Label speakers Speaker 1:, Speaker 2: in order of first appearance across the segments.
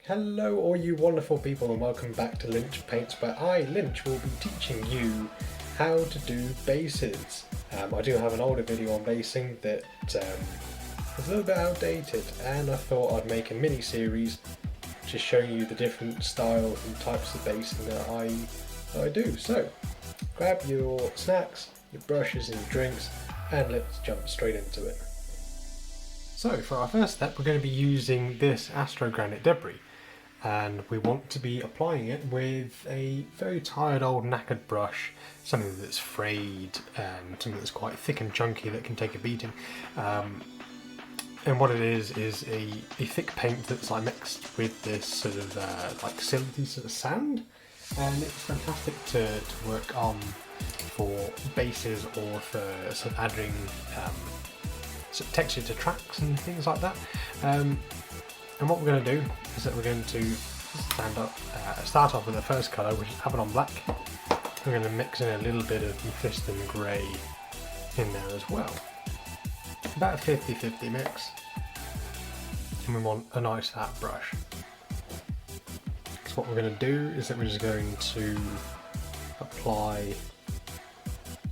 Speaker 1: Hello all you wonderful people and welcome back to Lynch Paints, where I, Lynch, will be teaching you how to do bases. I do have an older video on basing that is a little bit outdated, and I thought I'd make a mini series just showing you the different styles and types of basing that I do. So grab your snacks, your brushes and your drinks, and let's jump straight into it. So for our first step, we're going to be using this astrogranite debris, and we want to be applying it with a very tired old knackered brush, something that's frayed and something that's quite thick and chunky that can take a beating. And what it is a thick paint that's like mixed with this sort of like silty sort of sand, and it's fantastic to work on for bases or for sort of adding sort of texture to tracks and things like that. And what we're going to do is that we're going to start off with the first colour, which is Avalon Black. We're going to mix in a little bit of Mephiston Grey in there as well. About a 50-50 mix. And we want a nice fat brush. So what we're going to do is that we're just going to apply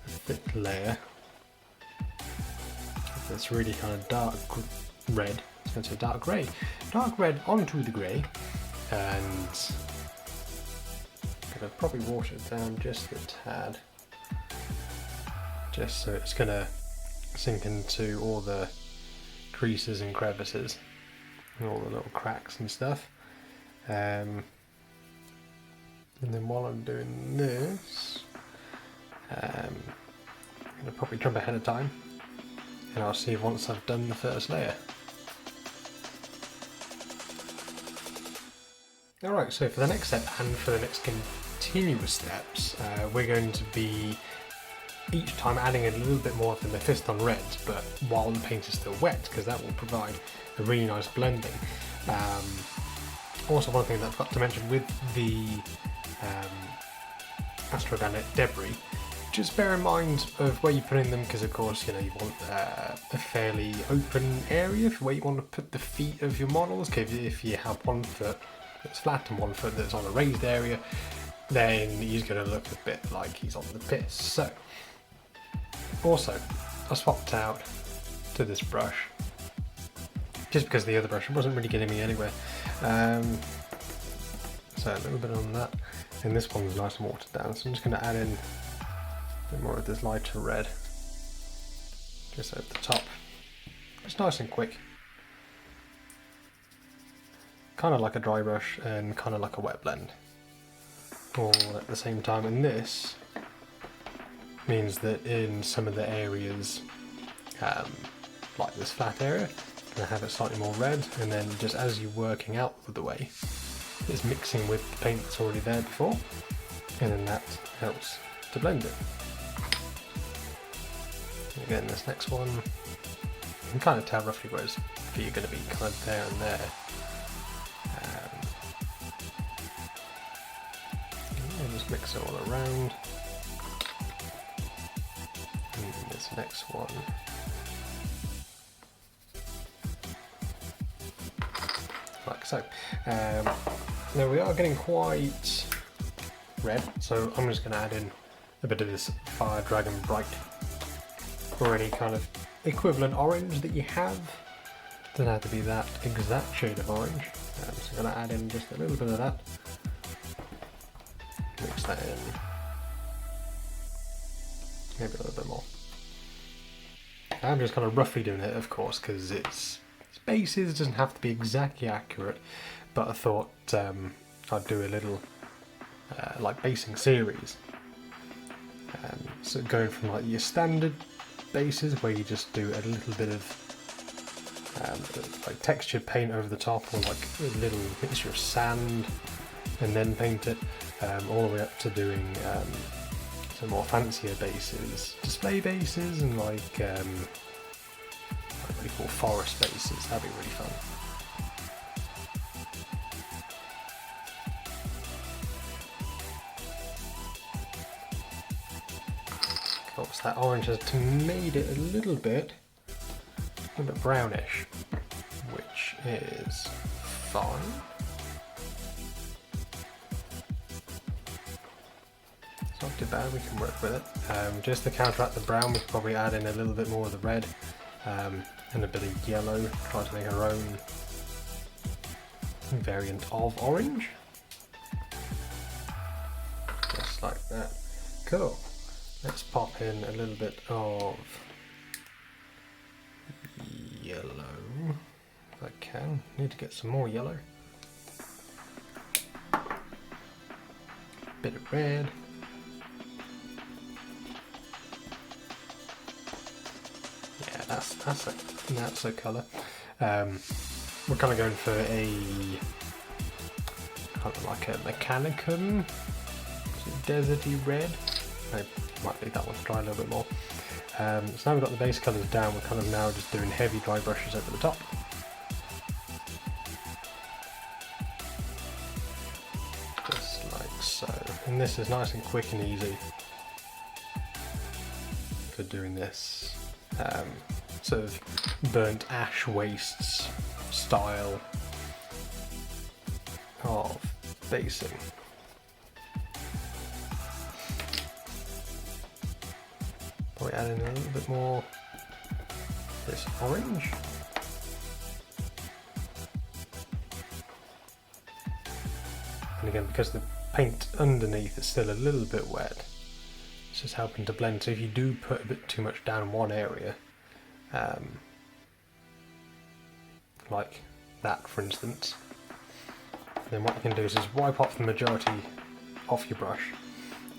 Speaker 1: a thick layer. That's really kind of dark red. It's going to say dark red onto the grey, and I'm going to probably water it down just a tad, just so it's going to sink into all the creases and crevices and all the little cracks and stuff. And then while I'm doing this, I'm going to probably jump ahead of time, and I'll see once I've done the first layer. Alright, so for the next step and for the next continuous steps, we're going to be each time adding a little bit more of the Mephiston red, but while the paint is still wet, because that will provide a really nice blending. Also, one thing that I forgot to mention with the astrogranite debris, just bear in mind of where you're putting them, because of course you want a fairly open area for where you want to put the feet of your models. Because if you have 1 foot that's flat and 1 foot that's on a raised area, then he's going to look a bit like he's on the piss. So also I swapped out to this brush just because the other brush wasn't really getting me anywhere. So a little bit on that, and this one's nice and watered down, so I'm just going to add in a bit more of this lighter red just at the top. It's nice and quick, kind of like a dry brush and kind of like a wet blend all at the same time. And this means that in some of the areas, like this flat area, I'm going to have it slightly more red, and then just as you're working out of the way, it's mixing with the paint that's already there before, and then that helps to blend it. And again, this next one, you can kind of tell roughly where it's going to be, kind of there and there. And just mix it all around. And then this next one, like so. Now we are getting quite red, so I'm just going to add in a bit of this Fire Dragon Bright, or any kind of equivalent orange that you have. Doesn't have to be that exact shade of orange. So I'm going to add in just a little bit of that. Mix that in. Maybe a little bit more. I'm just kind of roughly doing it, of course, because it's bases, doesn't have to be exactly accurate, but I thought I'd do a little like basing series. So going from like your standard bases where you just do a little bit of like textured paint over the top, or like a little mixture of sand and then paint it, all the way up to doing some more fancier bases, display bases, and like what we call forest bases. That'd be really fun. Of course, that orange has made it a little bit brownish, which is fine. It's not too bad, we can work with it. Just to counteract the brown, we could probably add in a little bit more of the red and a bit of yellow, try to make our own variant of orange. Just like that. Cool. Let's pop in a little bit of yellow, if I can. Need to get some more yellow. Bit of red. Yeah, that's a colour. We're kind of going for a kind of like a Mechanicum, deserty red. I might leave that one to dry a little bit more. So now we've got the base colours down, we're kind of now just doing heavy dry brushes over the top. Just like so. And this is nice and quick and easy for doing this sort of burnt ash wastes style of basing. Probably add in a little bit more this orange. And again, because the paint underneath is still a little bit wet, it's just helping to blend. So if you do put a bit too much down one area, like that for instance, then what you can do is just wipe off the majority off your brush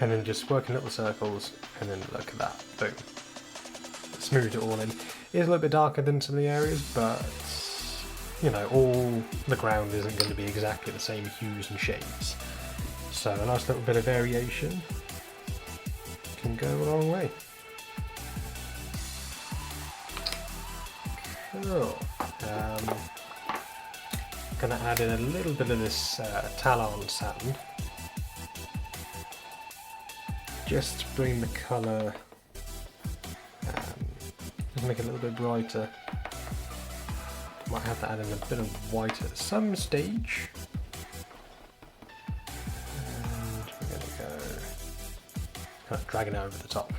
Speaker 1: and then just work in little circles, and then look at that, boom. Smooth it all in. It is a little bit darker than some of the areas, but you know, all the ground isn't going to be exactly the same hues and shades. So a nice little bit of variation can go a long way. Cool. Gonna add in a little bit of this talon sand, just to bring the colour, just make it a little bit brighter. Might have to add in a bit of white at some stage. And we're going to go kind of dragging it over the top.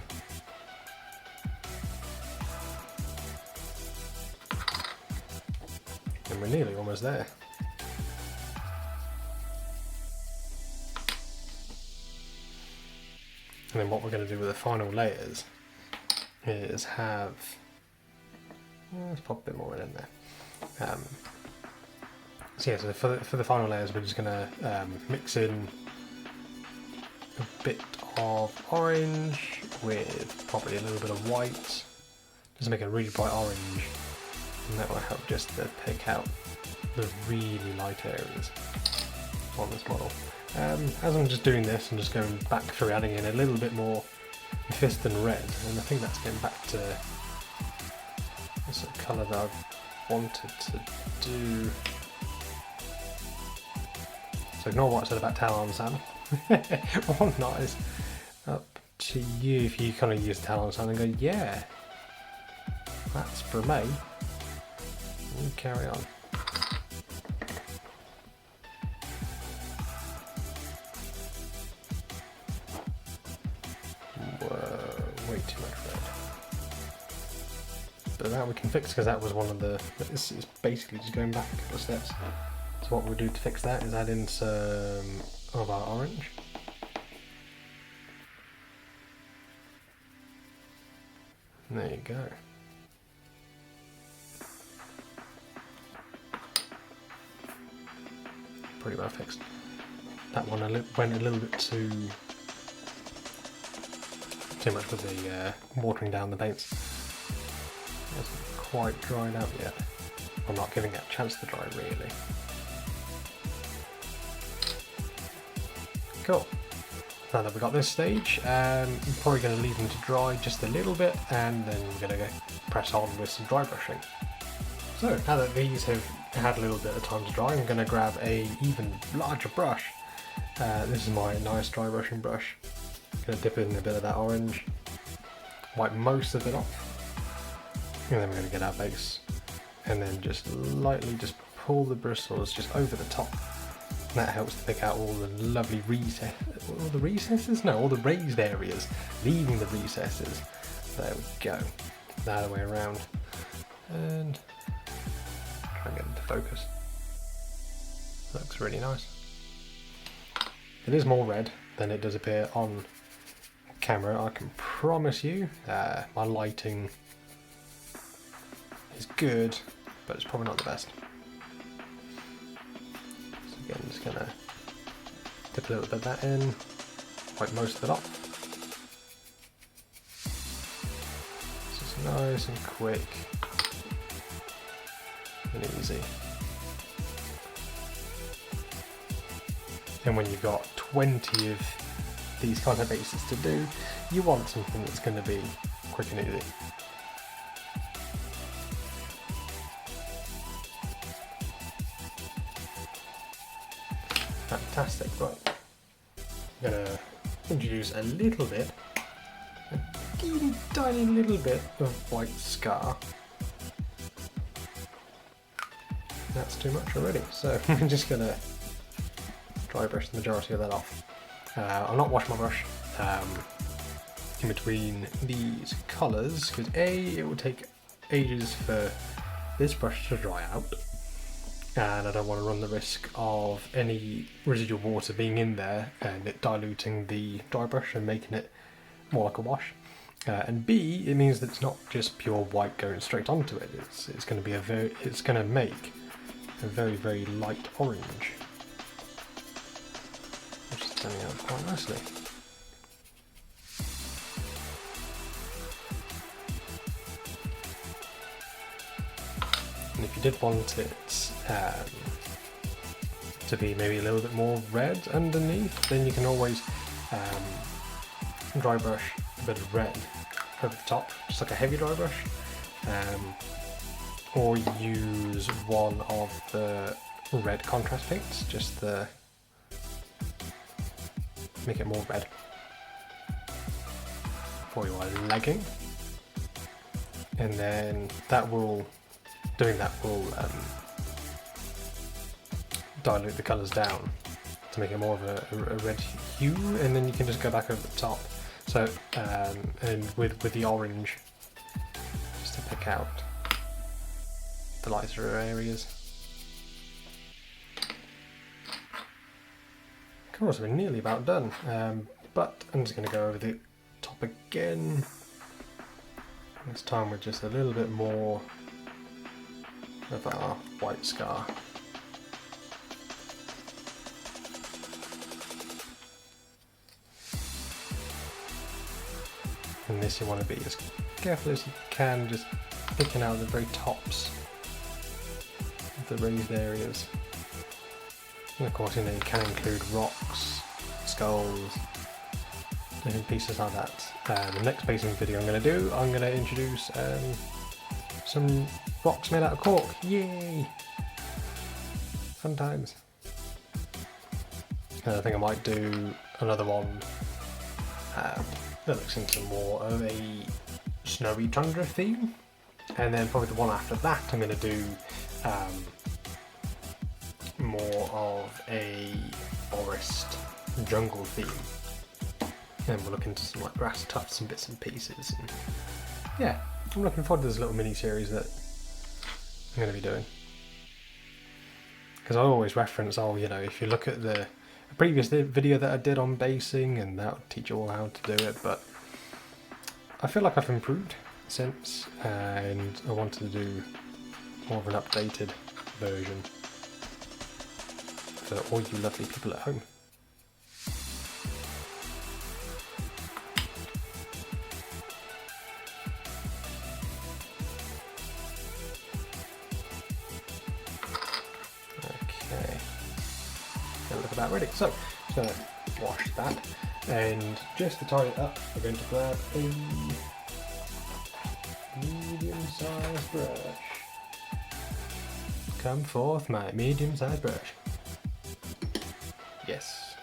Speaker 1: And we're nearly almost there. And then what we're going to do with the final layers is have, let's pop a bit more in there. So yeah, so for the final layers we're just going to mix in a bit of orange with probably a little bit of white, just to make a really bright orange, and that will help just to pick out the really light areas on this model. As I'm just doing this, I'm just going back through adding in a little bit more Mephiston red, and I think that's getting back to the sort of colour that I've wanted to do. So ignore what I said about talon sand. Oh nice. Up to you if you kind of use talon sand and go, yeah, that's for me. And carry on. Whoa, way too much red. But that we can fix, because that was one of the, it's basically just going back a couple of steps. So what we'll do to fix that is add in some of our orange. There you go. Pretty well fixed. That one went a little bit too much with the watering down the paints. It hasn't quite dried out yet. I'm not giving it a chance to dry really. Cool. Now that we've got this stage, I'm probably going to leave them to dry just a little bit, and then we're going to press on with some dry brushing. So now that these have had a little bit of time to dry, I'm going to grab a even larger brush. This is my nice dry brushing brush. Going to dip in a bit of that orange, wipe most of it off, and then we're going to get our base, and then just lightly just pull the bristles just over the top, That helps to pick out all the lovely recesses? No, all the raised areas, leaving the recesses. There we go. The other way around. And try and get into focus. Looks really nice. It is more red than it does appear on camera, I can promise you. My lighting is good, but it's probably not the best. So again, just gonna dip a little bit of that in, wipe most of it off. This is nice and quick and easy. And when you've got 20 of these kind of bases to do, you want something that's going to be quick and easy. Fantastic, right. I'm going to introduce a little bit, a teeny tiny little bit of white scar. That's too much already, so I'm just going to dry brush the majority of that off. I'll not wash my brush in between these colours because A, it will take ages for this brush to dry out, and I don't want to run the risk of any residual water being in there and it diluting the dry brush and making it more like a wash. And B, it means that it's not just pure white going straight onto it. It's going to be it's going to make a very, very light orange, which is turning out quite nicely. And if you did want it to be maybe a little bit more red underneath, then you can always dry brush a bit of red over the top, just like a heavy dry brush, or use one of the red contrast paints, just the make it more red for your legging, and then doing that will dilute the colours down to make it more of a red hue, and then you can just go back over the top. So and with the orange, just to pick out the lighter areas. Of course, we're nearly about done, but I'm just going to go over the top again. This time with just a little bit more of our white scar. And this you want to be as careful as you can, just picking out the very tops of the raised areas. And of course, you know, you can include rocks, skulls, different pieces like that. The next basing video I'm going to do, I'm going to introduce some rocks made out of cork. Yay! Fun times. And I think I might do another one that looks into more of a snowy tundra theme, and then probably the one after that I'm going to do more of a forest jungle theme, and we'll look into some like grass tufts and bits and pieces. And yeah, I'm looking forward to this little mini series that I'm going to be doing, because I always reference, if you look at the previous video that I did on basing, and that'll teach you all how to do it, but I feel like I've improved since, and I wanted to do more of an updated version for all you lovely people at home. Okay, look about ready. So, just going to wash that, and just to tie it up, we're going to grab a medium-sized brush. Come forth, my medium-sized brush. Yes,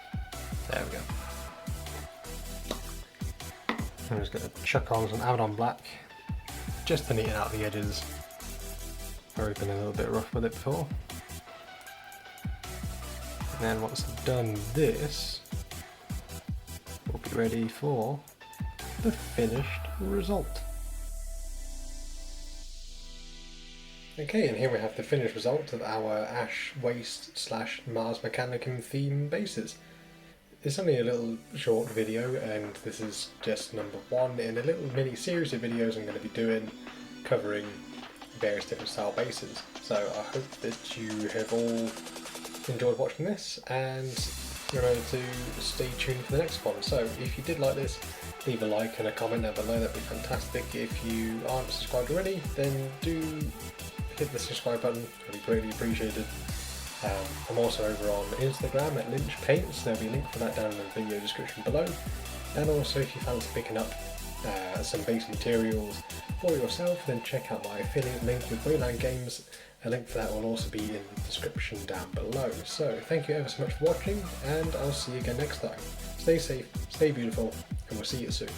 Speaker 1: there we go. I'm just going to chuck on some Abaddon Black, just to neaten out the edges, where we've been a little bit rough with it before. And then once I've done this, we'll be ready for the finished result. Okay, and here we have the finished result of our Ash Waste / Mars Mechanicum theme bases. It's only a little short video, and this is just number one in a little mini series of videos I'm going to be doing covering various different style bases. So I hope that you have all enjoyed watching this, and remember to stay tuned for the next one. So if you did like this, leave a like and a comment down below, that'd be fantastic. If you aren't subscribed already, then do hit the subscribe button, it'd be greatly appreciated. I'm also over on Instagram at Lynch Paints, there'll be a link for that down in the video description below. And also if you fancy picking up some base materials for yourself, then check out my affiliate link with Wayland Games. A link for that will also be in the description down below. So thank you ever so much for watching, and I'll see you again next time. Stay safe, stay beautiful, and we'll see you soon.